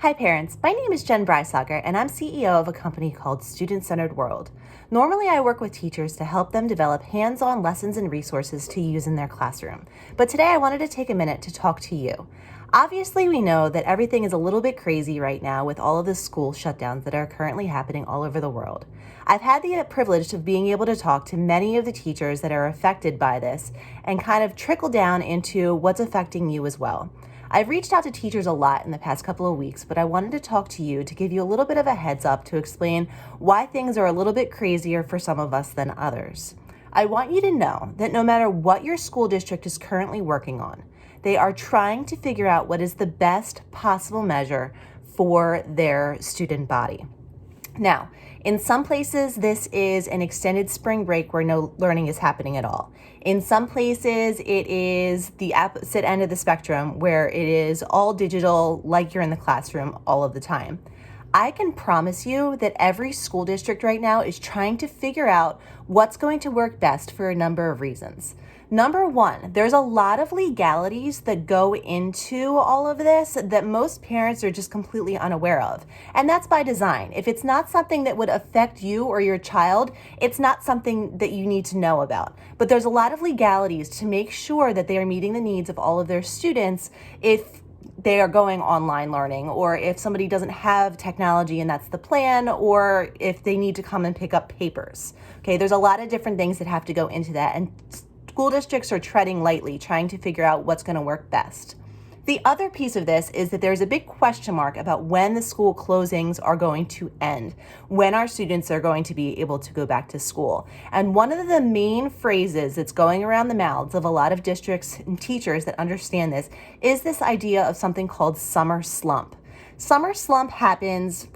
Hi parents, my name is Jen Breisager and I'm CEO of a company called Student Centered World. Normally I work with teachers to help them develop hands-on lessons and resources to use in their classroom. But today I wanted to take a minute to talk to you. Obviously we know that everything is a little bit crazy right now with all of the school shutdowns that are currently happening all over the world. I've had the privilege of being able to talk to many of the teachers that are affected by this and kind of trickle down into what's affecting you as well. I've reached out to teachers a lot in the past couple of weeks, but I wanted to talk to you to give you a little bit of a heads up to explain why things are a little bit crazier for some of us than others. I want you to know that no matter what your school district is currently working on, they are trying to figure out what is the best possible measure for their student body. Now, in some places, this is an extended spring break where no learning is happening at all. In some places, it is the opposite end of the spectrum where it is all digital, like you're in the classroom all of the time. I can promise you that every school district right now is trying to figure out what's going to work best for a number of reasons. Number one, there's a lot of legalities that go into all of this that most parents are just completely unaware of. And that's by design. If it's not something that would affect you or your child, it's not something that you need to know about. But there's a lot of legalities to make sure that they are meeting the needs of all of their students if they are going online learning, or if somebody doesn't have technology and that's the plan, or if they need to come and pick up papers. Okay, there's a lot of different things that have to go into that, and school districts are treading lightly, trying to figure out what's going to work best. The other piece of this is that there's a big question mark about when the school closings are going to end, when our students are going to be able to go back to school. And one of the main phrases that's going around the mouths of a lot of districts and teachers that understand this is this idea of something called summer slump. Summer slump happens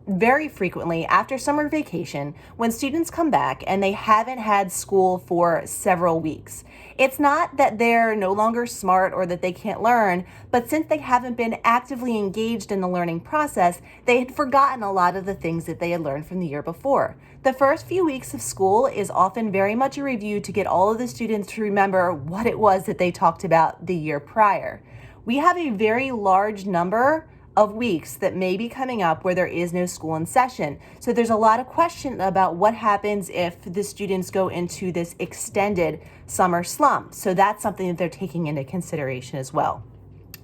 very frequently after summer vacation when students come back and they haven't had school for several weeks. It's not that they're no longer smart or that they can't learn, but since they haven't been actively engaged in the learning process, they had forgotten a lot of the things that they had learned from the year before. The first few weeks of school is often very much a review to get all of the students to remember what it was that they talked about the year prior. We have a very large number of weeks that may be coming up where there is no school in session. So there's a lot of question about what happens if the students go into this extended summer slump. So that's something that they're taking into consideration as well.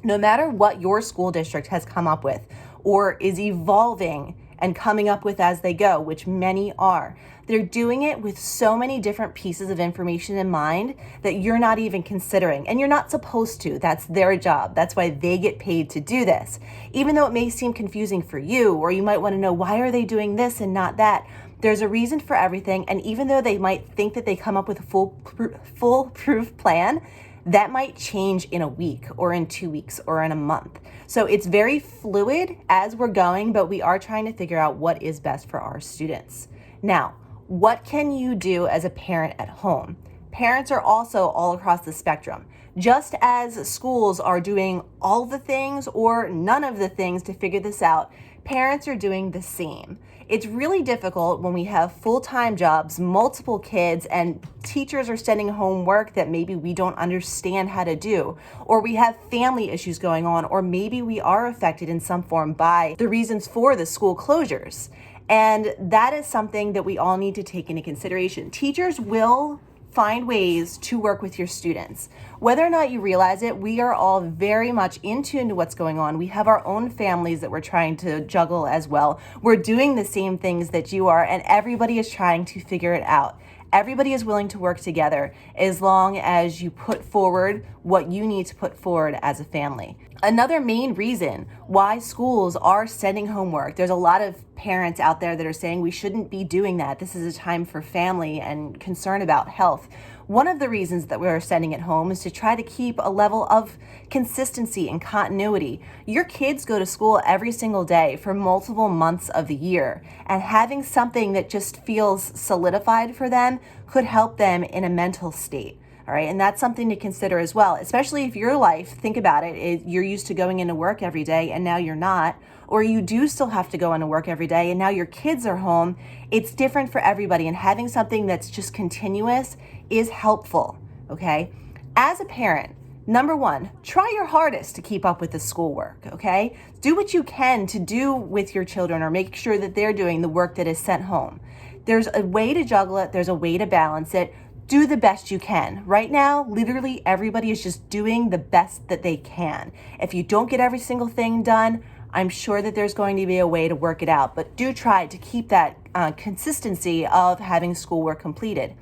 No matter what your school district has come up with or is evolving and coming up with as they go, which many are, they're doing it with so many different pieces of information in mind that you're not even considering, and you're not supposed to. That's their job. That's why they get paid to do this. Even though it may seem confusing for you, or you might want to know, why are they doing this and not that? There's a reason for everything, and even though they might think that they come up with a foolproof plan, that might change in a week or in 2 weeks or in a month. So it's very fluid as we're going, but we are trying to figure out what is best for our students. Now, what can you do as a parent at home? Parents are also all across the spectrum. Just as schools are doing all the things or none of the things to figure this out, parents are doing the same. It's really difficult when we have full-time jobs, multiple kids, and teachers are sending home work that maybe we don't understand how to do, or we have family issues going on, or maybe we are affected in some form by the reasons for the school closures. And that is something that we all need to take into consideration. Teachers will find ways to work with your students. Whether or not you realize it, we are all very much in tune to what's going on. We have our own families that we're trying to juggle as well. We're doing the same things that you are, and everybody is trying to figure it out. Everybody is willing to work together as long as you put forward what you need to put forward as a family. Another main reason why schools are sending homework, there's a lot of parents out there that are saying we shouldn't be doing that. This is a time for family and concern about health. One of the reasons that we're sending it home is to try to keep a level of consistency and continuity. Your kids go to school every single day for multiple months of the year, and having something that just feels solidified for them could help them in a mental state. All right, and that's something to consider as well, especially if your life, think about it, you're used to going into work every day and now you're not, or you do still have to go into work every day and now your kids are home. It's different for everybody, and having something that's just continuous is helpful, okay? As a parent, Number one, try your hardest to keep up with the schoolwork, okay? Do what you can to do with your children or make sure that they're doing the work that is sent home. There's a way to juggle it. There's a way to balance it. Do the best you can. Right now, literally everybody is just doing the best that they can. If you don't get every single thing done, I'm sure that there's going to be a way to work it out, but do try to keep that consistency of having schoolwork completed.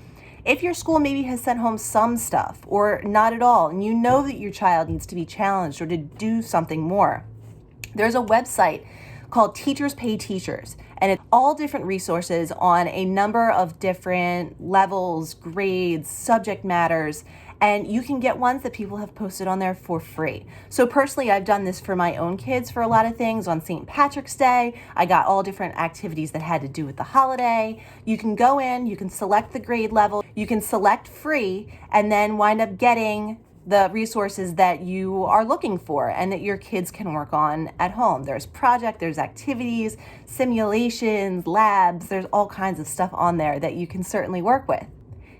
If your school maybe has sent home some stuff or not at all, and you know that your child needs to be challenged or to do something more, there's a website called Teachers Pay Teachers, and it's all different resources on a number of different levels, grades, subject matters, and you can get ones that people have posted on there for free. So personally, I've done this for my own kids for a lot of things. On St. Patrick's Day, I got all different activities that had to do with the holiday. You can go in, you can select the grade level, you can select free, and then wind up getting the resources that you are looking for and that your kids can work on at home. There's there's activities, simulations, labs, there's all kinds of stuff on there that you can certainly work with.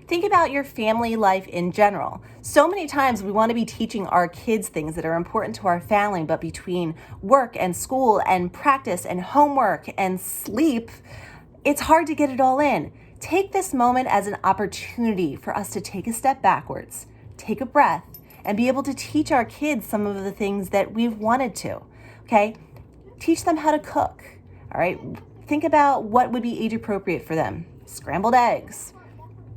Think about your family life in general. So many times we want to be teaching our kids things that are important to our family, but between work and school and practice and homework and sleep, it's hard to get it all in. Take this moment as an opportunity for us to take a step backwards, take a breath, and be able to teach our kids some of the things that we've wanted to, okay? Teach them how to cook, all right? Think about what would be age appropriate for them. Scrambled eggs,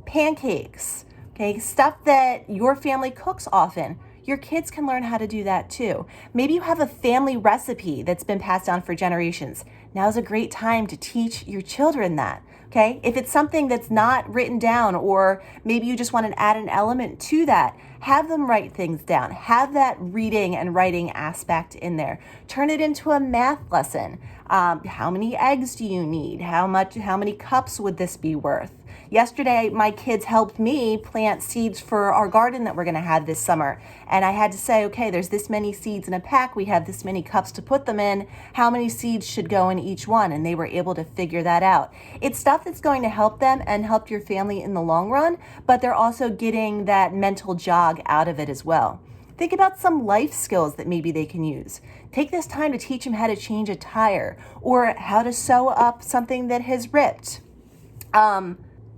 pancakes, okay? Stuff that your family cooks often. Your kids can learn how to do that too. Maybe you have a family recipe that's been passed down for generations. Now's a great time to teach your children that, okay? If it's something that's not written down, or maybe you just want to add an element to that, have them write things down. Have that reading and writing aspect in there. Turn it into a math lesson. How many eggs do you need? How many cups would this be worth? Yesterday, my kids helped me plant seeds for our garden that we're going to have this summer. And I had to say, okay, there's this many seeds in a pack. We have this many cups to put them in. How many seeds should go in each one? And they were able to figure that out. It's stuff that's going to help them and help your family in the long run, but they're also getting that mental jog out of it as well. Think about some life skills that maybe they can use. Take this time to teach them how to change a tire or how to sew up something that has ripped.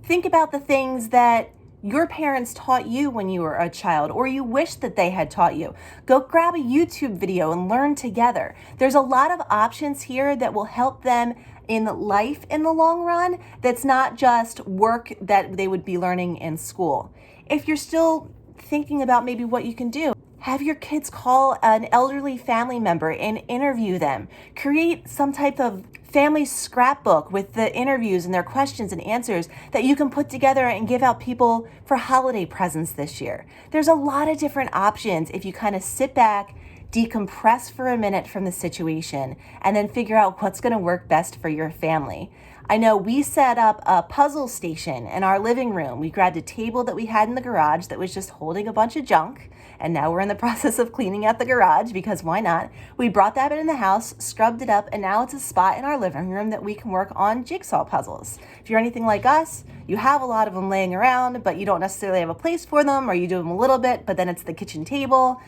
Think about the things that your parents taught you when you were a child, or you wish that they had taught you. Go grab a YouTube video and learn together. There's a lot of options here that will help them in life in the long run. That's not just work that they would be learning in school. If you're still thinking about maybe what you can do, have your kids call an elderly family member and interview them. Create some type of family scrapbook with the interviews and their questions and answers that you can put together and give out people for holiday presents this year. There's a lot of different options if you kind of sit back, decompress for a minute from the situation, and then figure out what's going to work best for your family. I know we set up a puzzle station in our living room. We grabbed a table that we had in the garage that was just holding a bunch of junk, and now we're in the process of cleaning out the garage because why not? We brought that in the house, scrubbed it up, and now it's a spot in our living room that we can work on jigsaw puzzles. If you're anything like us, you have a lot of them laying around, but you don't necessarily have a place for them, or you do them a little bit, but then it's the kitchen table.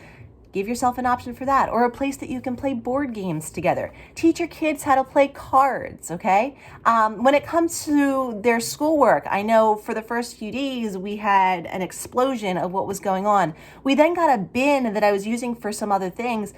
Give yourself an option for that, or a place that you can play board games together. Teach your kids how to play cards, okay? When it comes to their schoolwork, I know for the first few days we had an explosion of what was going on. We then got a bin that I was using for some other things,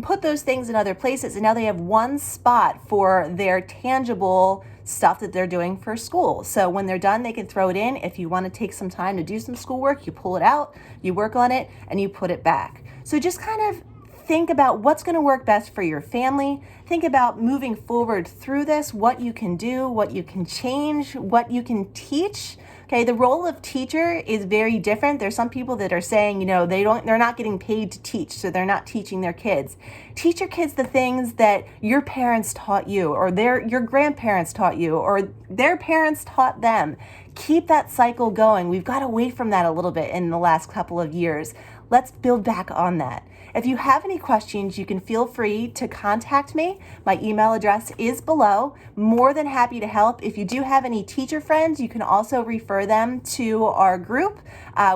put those things in other places, and now they have one spot for their tangible stuff that they're doing for school. So when they're done, they can throw it in. If you want to take some time to do some schoolwork, you pull it out, you work on it, and you put it back. So just kind of think about what's going to work best for your family. Think about moving forward through this, what you can do, what you can change, what you can teach. Okay, the role of teacher is very different. There's some people that are saying, they're not getting paid to teach, so they're not teaching their kids. Teach your kids the things that your parents taught you, or your grandparents taught you, or their parents taught them. Keep that cycle going. We've got away from that a little bit in the last couple of years. Let's build back on that. If you have any questions, you can feel free to contact me. My email address is below. More than happy to help. If you do have any teacher friends, you can also refer them to our group.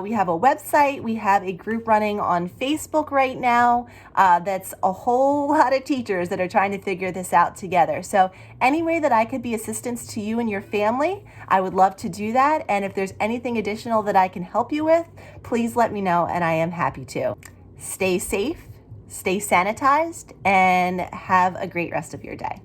We have a website. We have a group running on Facebook right now. That's a whole lot of teachers that are trying to figure this out together. So any way that I could be assistance to you and your family, I would love to do that. And if there's anything additional that I can help you with, please let me know and I am happy to. Stay safe, stay sanitized, and have a great rest of your day.